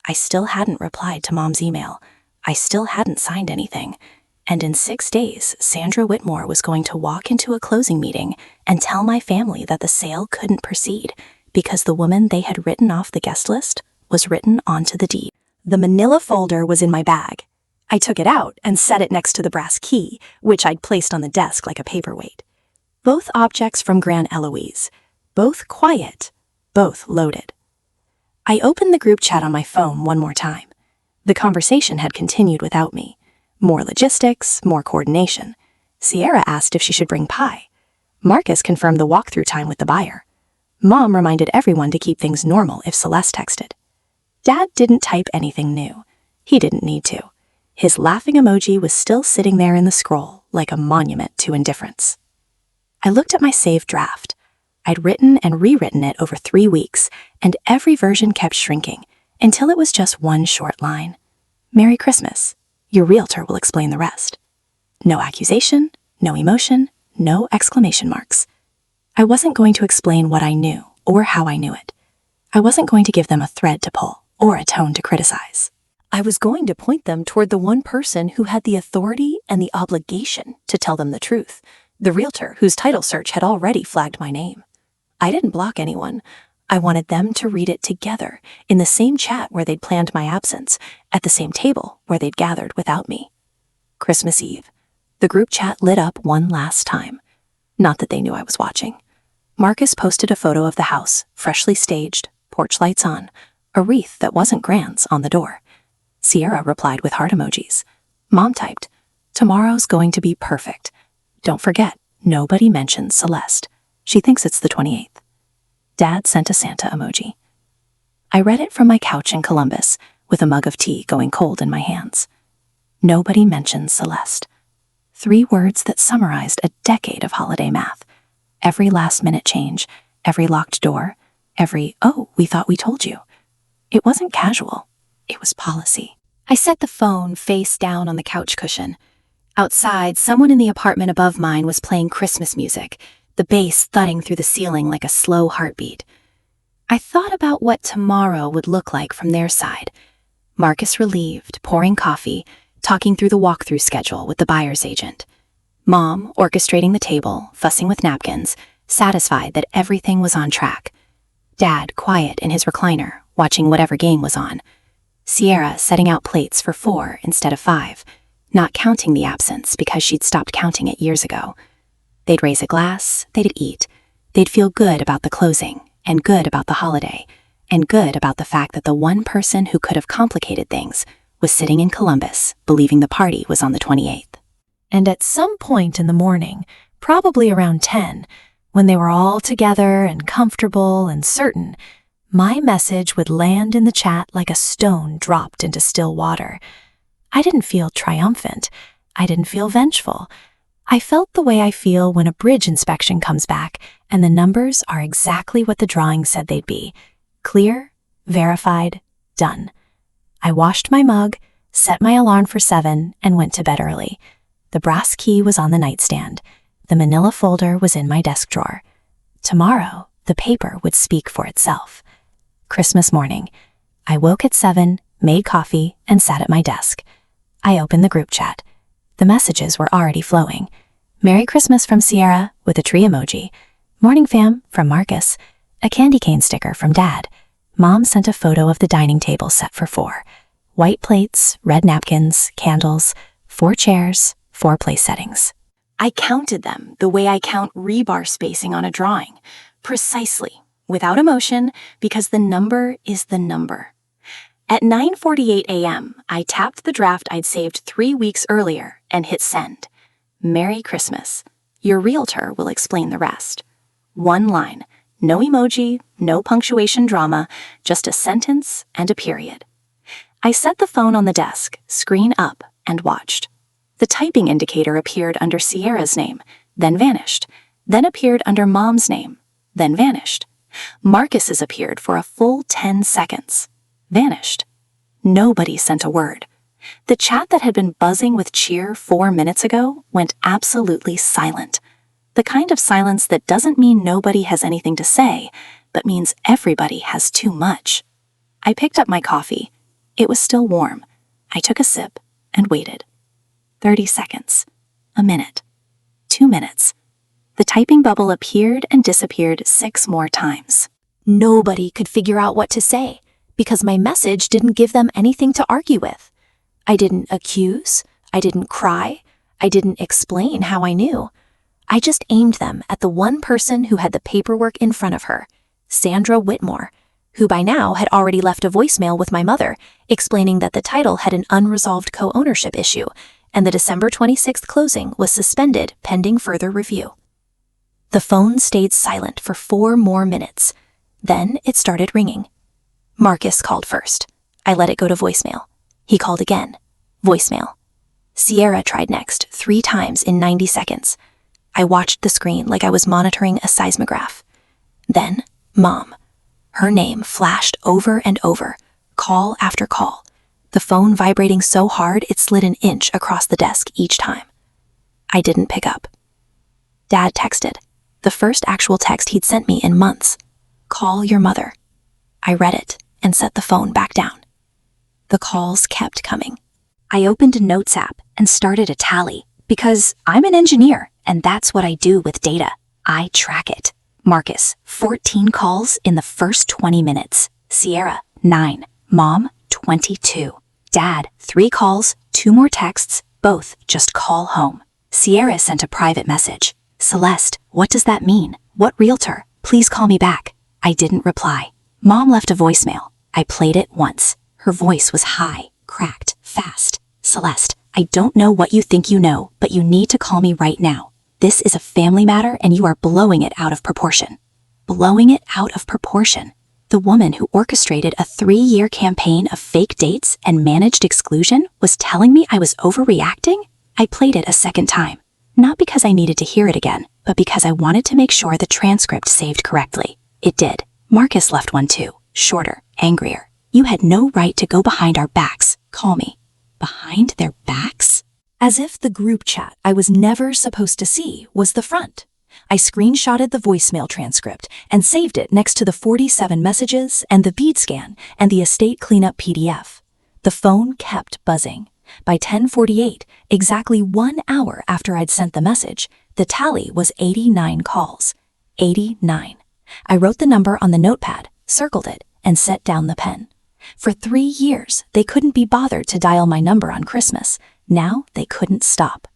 I still hadn't replied to Mom's email. I still hadn't signed anything. And in 6 days, Sandra Whitmore was going to walk into a closing meeting and tell my family that the sale couldn't proceed because the woman they had written off the guest list was written onto the deed. The manila folder was in my bag. I took it out and set it next to the brass key, which I'd placed on the desk like a paperweight. Both objects from Gran Eloise. Both quiet. Both loaded. I opened the group chat on my phone one more time. The conversation had continued without me. More logistics, more coordination. Sierra asked if she should bring pie. Marcus confirmed the walkthrough time with the buyer. Mom reminded everyone to keep things normal if Celeste texted. Dad didn't type anything new. He didn't need to. His laughing emoji was still sitting there in the scroll, like a monument to indifference. I looked at my saved draft. I'd written and rewritten it over 3 weeks, and every version kept shrinking, until it was just one short line. Merry Christmas. Your realtor will explain the rest. No accusation, no emotion, no exclamation marks. I wasn't going to explain what I knew or how I knew it. I wasn't going to give them a thread to pull or a tone to criticize. I was going to point them toward the one person who had the authority and the obligation to tell them the truth, the realtor whose title search had already flagged my name. I didn't block anyone. I wanted them to read it together, in the same chat where they'd planned my absence, at the same table where they'd gathered without me. Christmas Eve. The group chat lit up one last time. Not that they knew I was watching. Marcus posted a photo of the house, freshly staged, porch lights on, a wreath that wasn't Gran's on the door. Sierra replied with heart emojis. Mom typed, "Tomorrow's going to be perfect. Don't forget, nobody mentioned Celeste. She thinks it's the 28th. Dad sent a Santa emoji. I read it from my couch in Columbus, with a mug of tea going cold in my hands. Nobody mentioned Celeste. 3 words that summarized a decade of holiday math. Every last-minute change, every locked door, every, "Oh, we thought we told you." It wasn't casual. It was policy. I set the phone face down on the couch cushion. Outside, someone in the apartment above mine was playing Christmas music, the bass thudding through the ceiling like a slow heartbeat. I thought about what tomorrow would look like from their side. Marcus relieved, pouring coffee, talking through the walkthrough schedule with the buyer's agent. Mom orchestrating the table, fussing with napkins, satisfied that everything was on track. Dad quiet in his recliner, watching whatever game was on. Sierra setting out plates for 4 instead of 5, not counting the absence because she'd stopped counting it years ago. They'd raise a glass, they'd eat. They'd feel good about the closing, and good about the holiday, and good about the fact that the one person who could have complicated things was sitting in Columbus, believing the party was on the 28th. And at some point in the morning, probably around 10, when they were all together and comfortable and certain, my message would land in the chat like a stone dropped into still water. I didn't feel triumphant. I didn't feel vengeful. I felt the way I feel when a bridge inspection comes back and the numbers are exactly what the drawing said they'd be. Clear, verified, done. I washed my mug, set my alarm for 7, and went to bed early. The brass key was on the nightstand. The manila folder was in my desk drawer. Tomorrow, the paper would speak for itself. Christmas morning. I woke at 7, made coffee, and sat at my desk. I opened the group chat. The messages were already flowing. Merry Christmas from Sierra, with a tree emoji. Morning fam, from Marcus. A candy cane sticker from Dad. Mom sent a photo of the dining table set for 4. White plates, red napkins, candles, 4 chairs, 4 place settings. I counted them the way I count rebar spacing on a drawing. Precisely, without emotion, because the number is the number. At 9:48 a.m., I tapped the draft I'd saved 3 weeks earlier and hit send. Merry Christmas. Your realtor will explain the rest. 1 line, no emoji, no punctuation drama, just a sentence and a period. I set the phone on the desk, screen up, and watched. The typing indicator appeared under Sierra's name, then vanished, then appeared under Mom's name, then vanished. Marcus's appeared for a full 10 seconds. Vanished. Nobody sent a word. The chat that had been buzzing with cheer 4 minutes ago went absolutely silent. The kind of silence that doesn't mean nobody has anything to say, but means everybody has too much. I picked up my coffee. It was still warm. I took a sip and waited. 30 seconds. A minute. 2 minutes. The typing bubble appeared and disappeared 6 more times. Nobody could figure out what to say, because my message didn't give them anything to argue with. I didn't accuse, I didn't cry, I didn't explain how I knew. I just aimed them at the one person who had the paperwork in front of her, Sandra Whitmore, who by now had already left a voicemail with my mother, explaining that the title had an unresolved co-ownership issue, and the December 26th closing was suspended pending further review. The phone stayed silent for 4 more minutes. Then it started ringing. Marcus called first. I let it go to voicemail. He called again. Voicemail. Sierra tried next, 3 times in 90 seconds. I watched the screen like I was monitoring a seismograph. Then, Mom. Her name flashed over and over, call after call, the phone vibrating so hard it slid an inch across the desk each time. I didn't pick up. Dad texted, the first actual text he'd sent me in months. Call your mother. I read it and set the phone back down. The calls kept coming. I opened a Notes app and started a tally, because I'm an engineer and that's what I do with data. I track it. Marcus, 14 calls in the first 20 minutes. Sierra, 9. Mom, 22. Dad, 3 calls, 2 more texts, both just call home. Sierra sent a private message. Celeste, what does that mean? What realtor? Please call me back. I didn't reply. Mom left a voicemail. I played it once. Her voice was high, cracked, fast. Celeste, I don't know what you think you know, but you need to call me right now. This is a family matter and you are blowing it out of proportion. Blowing it out of proportion. The woman who orchestrated a 3-year campaign of fake dates and managed exclusion was telling me I was overreacting? I played it a second time. Not because I needed to hear it again, but because I wanted to make sure the transcript saved correctly. It did. Marcus left one too. Shorter, angrier. You had no right to go behind our backs. Call me. Behind their backs? As if the group chat I was never supposed to see was the front. I screenshotted the voicemail transcript and saved it next to the 47 messages and the bead scan and the estate cleanup PDF. The phone kept buzzing. By 10:48, exactly 1 hour after I'd sent the message, the tally was 89 calls. 89. I wrote the number on the notepad, circled it, and set down the pen. For 3 years, they couldn't be bothered to dial my number on Christmas. Now they couldn't stop.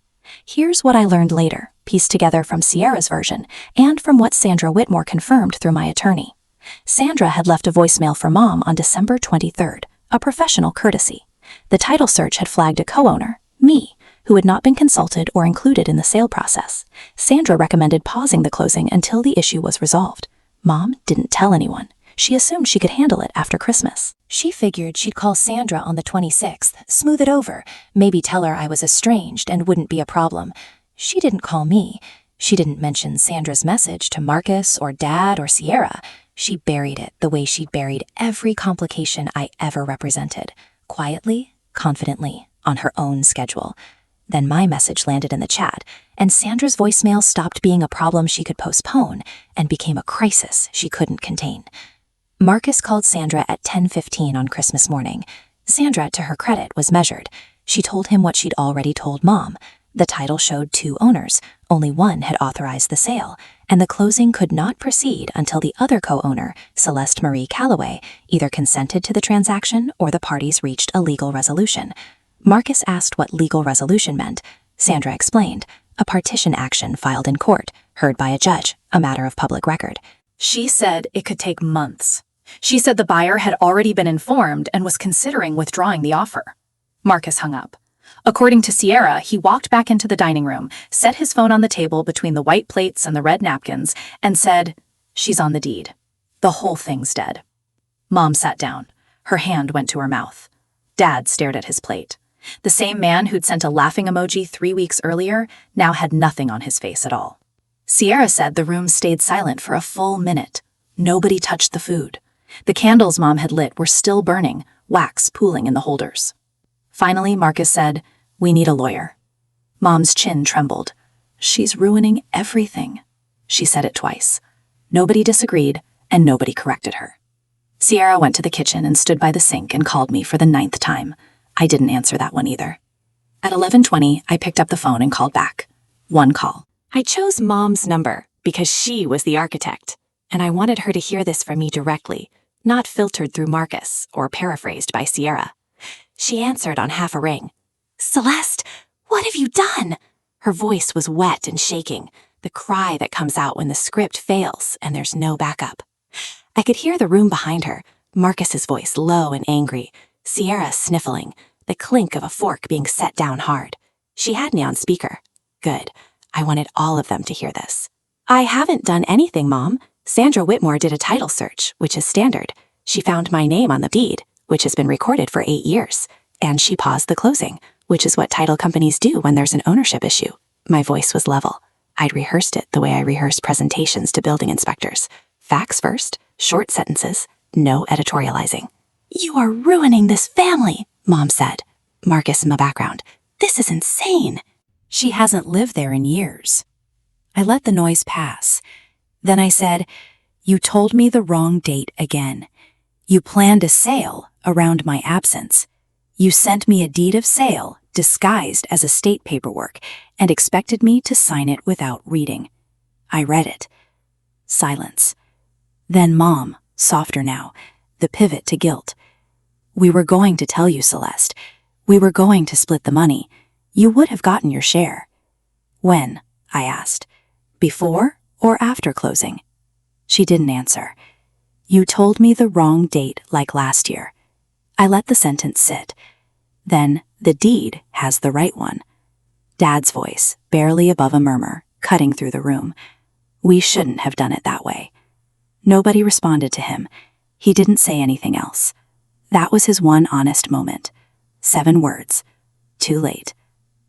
Here's what I learned later, pieced together from Sierra's version and from what Sandra Whitmore confirmed through my attorney. Sandra had left a voicemail for Mom on December 23rd, a professional courtesy. The title search had flagged a co-owner, me, who had not been consulted or included in the sale process. Sandra recommended pausing the closing until the issue was resolved. Mom didn't tell anyone. She assumed she could handle it after Christmas. She figured she'd call Sandra on the 26th, smooth it over, maybe tell her I was estranged and wouldn't be a problem. She didn't call me. She didn't mention Sandra's message to Marcus or Dad or Sierra. She buried it the way she'd buried every complication I ever represented, quietly, confidently, on her own schedule. Then my message landed in the chat, and Sandra's voicemail stopped being a problem she could postpone and became a crisis she couldn't contain. Marcus called Sandra at 10:15 on Christmas morning. Sandra, to her credit, was measured. She told him what she'd already told Mom. The title showed 2 owners. Only one had authorized the sale, and the closing could not proceed until the other co-owner, Celeste Marie Calloway, either consented to the transaction or the parties reached a legal resolution. Marcus asked what legal resolution meant. Sandra explained, a partition action filed in court, heard by a judge, a matter of public record. She said it could take months. She said the buyer had already been informed and was considering withdrawing the offer. Marcus hung up. According to Sierra, he walked back into the dining room, set his phone on the table between the white plates and the red napkins, and said, "She's on the deed. The whole thing's dead." Mom sat down. Her hand went to her mouth. Dad stared at his plate. The same man who'd sent a laughing emoji 3 weeks earlier now had nothing on his face at all. Sierra said the room stayed silent for a full minute. Nobody touched the food. The candles Mom had lit were still burning, wax pooling in the holders. Finally, Marcus said, "We need a lawyer." Mom's chin trembled. "She's ruining everything." She said it twice. Nobody disagreed, and nobody corrected her. Sierra went to the kitchen and stood by the sink and called me for the 9th time. I didn't answer that one either. At 11:20, I picked up the phone and called back. One call. I chose Mom's number because she was the architect, and I wanted her to hear this from me directly, not filtered through Marcus or paraphrased by Sierra. She answered on half a ring. "Celeste, what have you done?" Her voice was wet and shaking, the cry that comes out when the script fails and there's no backup. I could hear the room behind her, Marcus's voice low and angry, Sierra sniffling, the clink of a fork being set down hard. She had me on speaker. Good. I wanted all of them to hear this. "I haven't done anything, Mom. Sandra Whitmore did a title search, which is standard. She found my name on the deed, which has been recorded for 8 years. And she paused the closing, which is what title companies do when there's an ownership issue." My voice was level. I'd rehearsed it the way I rehearse presentations to building inspectors. Facts first, short sentences, no editorializing. "You are ruining this family," Mom said. Marcus in the background. "This is insane." She hasn't lived there in years. I let the noise pass. Then I said, "You told me the wrong date again. You planned a sale around my absence. You sent me a deed of sale disguised as estate paperwork and expected me to sign it without reading. I read it." Silence. Then Mom, softer now, the pivot to guilt. "We were going to tell you, Celeste. We were going to split the money. You would have gotten your share." "When?" I asked. "Before or after closing?" She didn't answer. "You told me the wrong date like last year." I let the sentence sit. Then the deed has the right one. Dad's voice, barely above a murmur, cutting through the room. "We shouldn't have done it that way." Nobody responded to him. He didn't say anything else. That was his one honest moment. 7 words. Too late.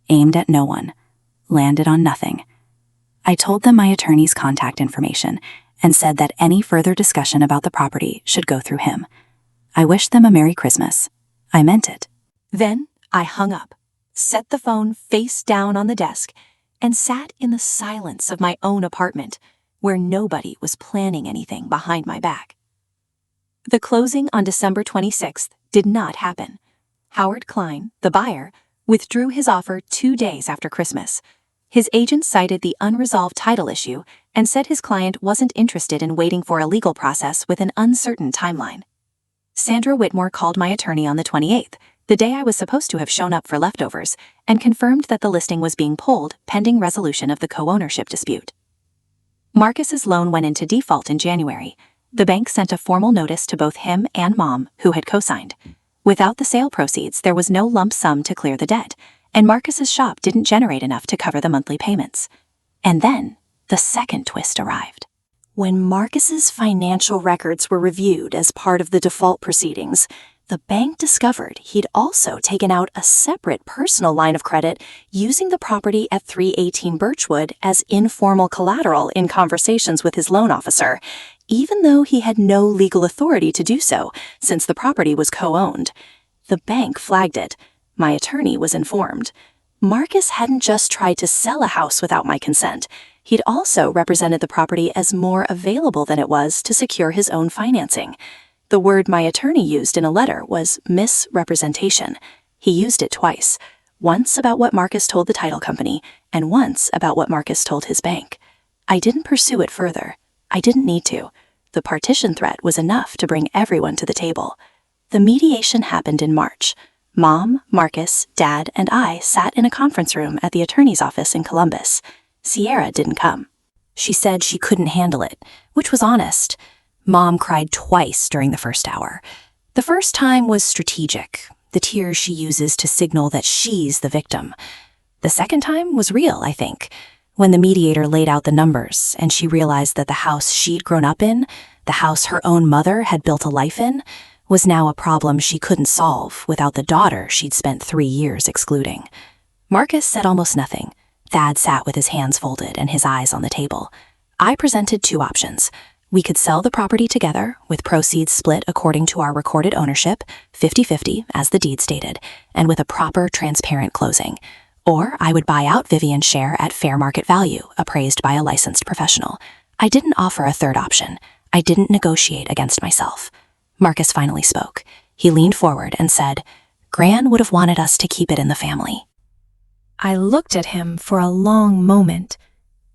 Aimed at no one. Landed on nothing. I told them my attorney's contact information and said that any further discussion about the property should go through him. I wished them a Merry Christmas. I meant it. Then I hung up, set the phone face down on the desk, and sat in the silence of my own apartment, where nobody was planning anything behind my back. The closing on December 26th did not happen. Howard Klein, the buyer, withdrew his offer 2 days after Christmas. His agent cited the unresolved title issue and said his client wasn't interested in waiting for a legal process with an uncertain timeline. Sandra Whitmore called my attorney on the 28th, the day I was supposed to have shown up for leftovers, and confirmed that the listing was being pulled pending resolution of the co-ownership dispute. Marcus's loan went into default in January. The bank sent a formal notice to both him and Mom, who had co-signed. Without the sale proceeds, there was no lump sum to clear the debt, and Marcus's shop didn't generate enough to cover the monthly payments. And then, the second twist arrived. When Marcus's financial records were reviewed as part of the default proceedings, the bank discovered he'd also taken out a separate personal line of credit using the property at 318 Birchwood as informal collateral in conversations with his loan officer, even though he had no legal authority to do so since the property was co-owned. The bank flagged it. My attorney was informed. Marcus hadn't just tried to sell a house without my consent. He'd also represented the property as more available than it was to secure his own financing. The word my attorney used in a letter was misrepresentation. He used it twice, once about what Marcus told the title company, and once about what Marcus told his bank. I didn't pursue it further. I didn't need to. The partition threat was enough to bring everyone to the table. The mediation happened in March. Mom, Marcus, Dad, and I sat in a conference room at the attorney's office in Columbus. Sierra didn't come. She said she couldn't handle it, which was honest. Mom cried twice during the first hour. The first time was strategic, the tears she uses to signal that she's the victim. The second time was real, I think, when the mediator laid out the numbers and she realized that the house she'd grown up in, the house her own mother had built a life in, was now a problem she couldn't solve without the daughter she'd spent 3 years excluding. Marcus said almost nothing. Thad sat with his hands folded and his eyes on the table. I presented 2 options. We could sell the property together, with proceeds split according to our recorded ownership, 50-50 as the deed stated, and with a proper, transparent closing. Or I would buy out Vivian's share at fair market value, appraised by a licensed professional. I didn't offer a third option. I didn't negotiate against myself. Marcus finally spoke. He leaned forward and said, "Gran would have wanted us to keep it in the family." I looked at him for a long moment.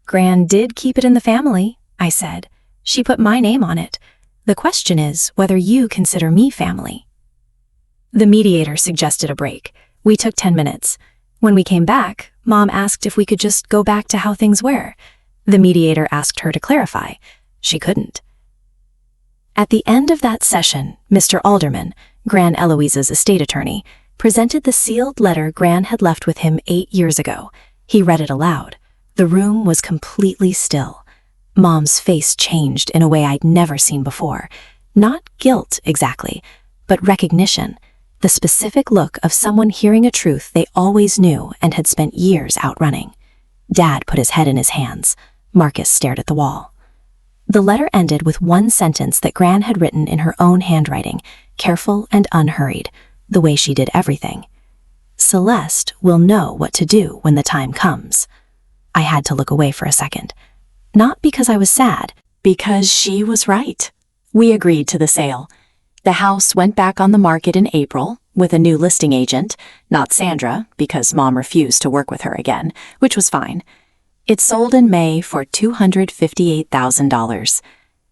"Gran did keep it in the family," I said. "She put my name on it. The question is whether you consider me family." The mediator suggested a break. We took 10 minutes. When we came back, Mom asked if we could just go back to how things were. The mediator asked her to clarify. She couldn't. At the end of that session, Mr. Alderman, Gran Eloise's estate attorney, presented the sealed letter Gran had left with him 8 years ago. He read it aloud. The room was completely still. Mom's face changed in a way I'd never seen before. Not guilt, exactly, but recognition. The specific look of someone hearing a truth they always knew and had spent years outrunning. Dad put his head in his hands. Marcus stared at the wall. The letter ended with one sentence that Gran had written in her own handwriting, careful and unhurried, the way she did everything. "Celeste will know what to do when the time comes." I had to look away for a second. Not because I was sad, because she was right. We agreed to the sale. The house went back on the market in April with a new listing agent, not Sandra, because Mom refused to work with her again, which was fine. It sold in May for $258,000.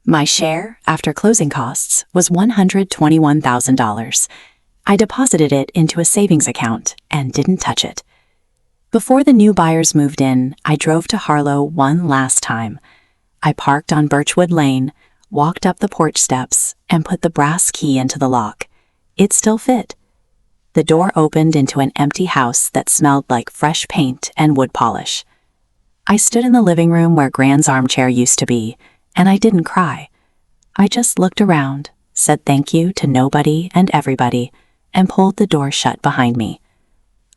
My share, after closing costs, was $121,000. I deposited it into a savings account and didn't touch it. Before the new buyers moved in, I drove to Harlow one last time. I parked on Birchwood Lane, walked up the porch steps, and put the brass key into the lock. It still fit. The door opened into an empty house that smelled like fresh paint and wood polish. I stood in the living room where Gran's armchair used to be, and I didn't cry. I just looked around, said thank you to nobody and everybody, and pulled the door shut behind me.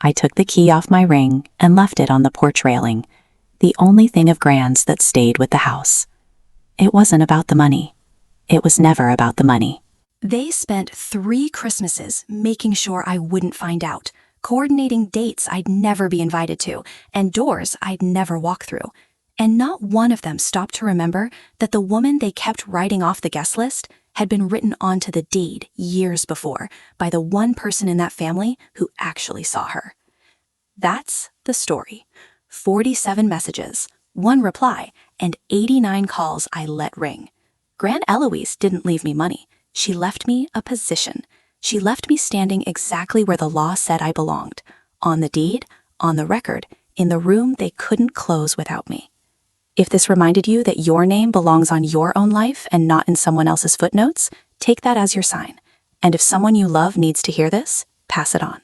I took the key off my ring and left it on the porch railing, the only thing of Gran's that stayed with the house. It wasn't about the money. It was never about the money. They spent 3 Christmases making sure I wouldn't find out, coordinating dates I'd never be invited to, and doors I'd never walk through. And not one of them stopped to remember that the woman they kept writing off the guest list had been written onto the deed years before by the one person in that family who actually saw her. That's the story. 47 messages, 1 reply, and 89 calls I let ring. Gran Eloise didn't leave me money. She left me a position. She left me standing exactly where the law said I belonged, on the deed, on the record, in the room they couldn't close without me. If this reminded you that your name belongs on your own life and not in someone else's footnotes, take that as your sign. And if someone you love needs to hear this, pass it on.